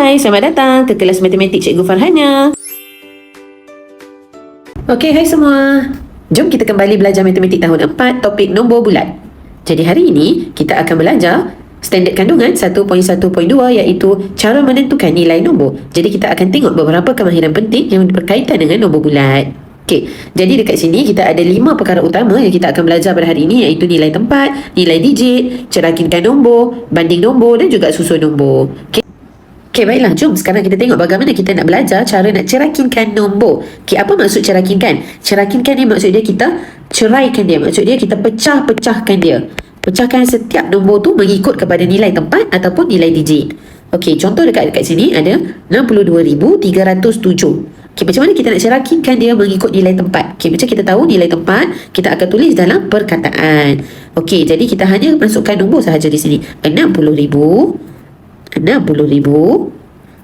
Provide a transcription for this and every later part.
Hai, selamat datang ke kelas matematik Cikgu Farhana. Okey, hai semua. Jom kita kembali belajar matematik tahun 4, topik nombor bulat. Jadi hari ini, kita akan belajar standard kandungan 1.1.2 iaitu cara menentukan nilai nombor. Jadi kita akan tengok beberapa kemahiran penting yang berkaitan dengan nombor bulat. Okey, jadi dekat sini kita ada 5 perkara utama yang kita akan belajar pada hari ini iaitu nilai tempat, nilai digit, cerakinkan nombor, banding nombor dan juga susun nombor. Okey, baiklah. Jom sekarang kita tengok bagaimana kita nak belajar cara nak cerakinkan nombor. Okey, apa maksud cerakinkan? Cerakinkan ni maksud dia kita ceraikan dia. Maksud dia kita pecahkan dia. Pecahkan setiap nombor tu mengikut kepada nilai tempat ataupun nilai digit. Okey, contoh dekat sini ada 62,307. Okey, macam mana kita nak cerakinkan dia mengikut nilai tempat? Okey, macam kita tahu nilai tempat, kita akan tulis dalam perkataan. Okey, jadi kita hanya masukkan nombor sahaja di sini. 60,000, 60,000,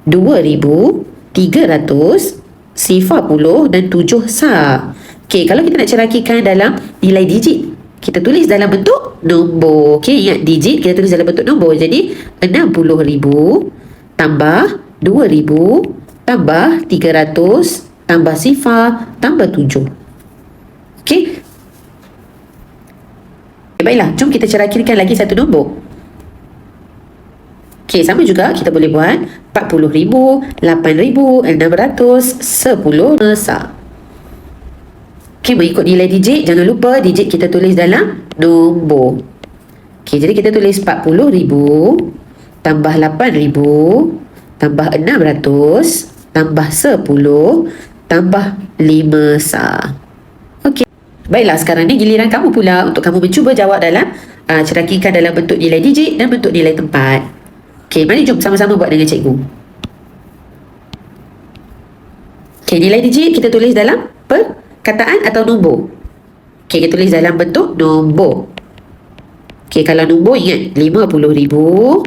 2,000, 300, 50 dan 7 sah. Okey, kalau kita nak cerakikan dalam nilai digit, kita tulis dalam bentuk nombor. Okey, ingat digit kita tulis dalam bentuk nombor. Jadi 60,000 tambah 2,000 tambah 300 tambah sifar tambah 7. Okey. Baiklah, jom kita cerakinkan lagi satu nombor. Okey, sama juga kita boleh buat 40,000, 8,600, 10 sah. Okey, mengikut nilai digit, jangan lupa digit kita tulis dalam nombor. Okey, jadi kita tulis 40,000 tambah 8,000 tambah 600 tambah 10 tambah 5 sah. Okey. Baiklah, sekarang ni giliran kamu pula untuk kamu mencuba jawab dalam cerakikan dalam bentuk nilai digit dan bentuk nilai tempat. Okey, mari jom sama-sama buat dengan cikgu. Okey, nilai digit kita tulis dalam perkataan atau nombor. Okey, kita tulis dalam bentuk nombor. Okey, kalau nombor ingat 50,000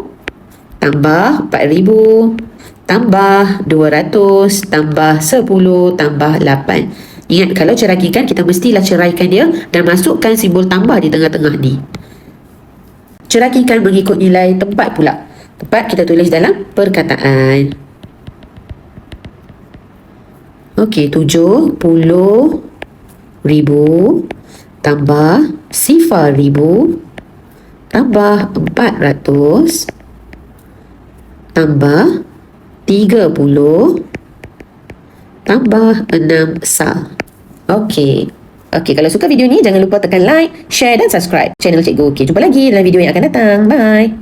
tambah 4,000 tambah 200 tambah 10 tambah 8. Ingat, kalau cerakikan kita mestilah ceraikan dia dan masukkan simbol tambah di tengah-tengah ni. Cerakikan mengikut nilai tempat pula. Tempat kita tulis dalam perkataan. Okey, 70,000 tambah sifar 1,000 tambah 400 tambah 30 tambah 6 sah. Okey. Okey, kalau suka video ni jangan lupa tekan like, share dan subscribe channel cikgu. Okey, jumpa lagi dalam video yang akan datang. Bye.